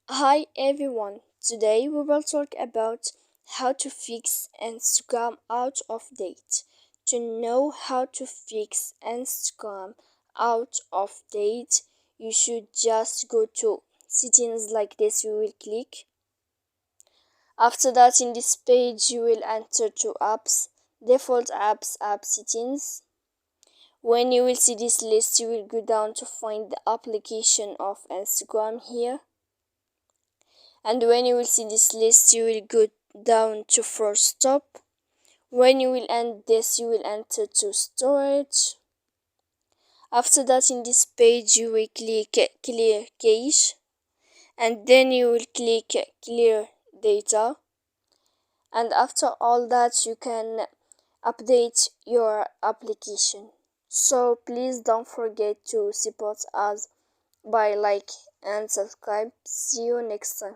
Hi everyone, today we will talk about how to fix Instagram out of date. To know how to fix Instagram out of date, you should just go to settings like this. You will click. After that, in this page, you will enter to apps, default apps, app settings. When you will see this list, you will go down to find the application of Instagram here. And when you will see this list, you will go down to first stop. When you will end this, you will enter to storage. After that, in this page, you will click clear cache, and then you will click clear data. And after all that, you can update your application. So please don't forget to support us by like and subscribe. See you next time.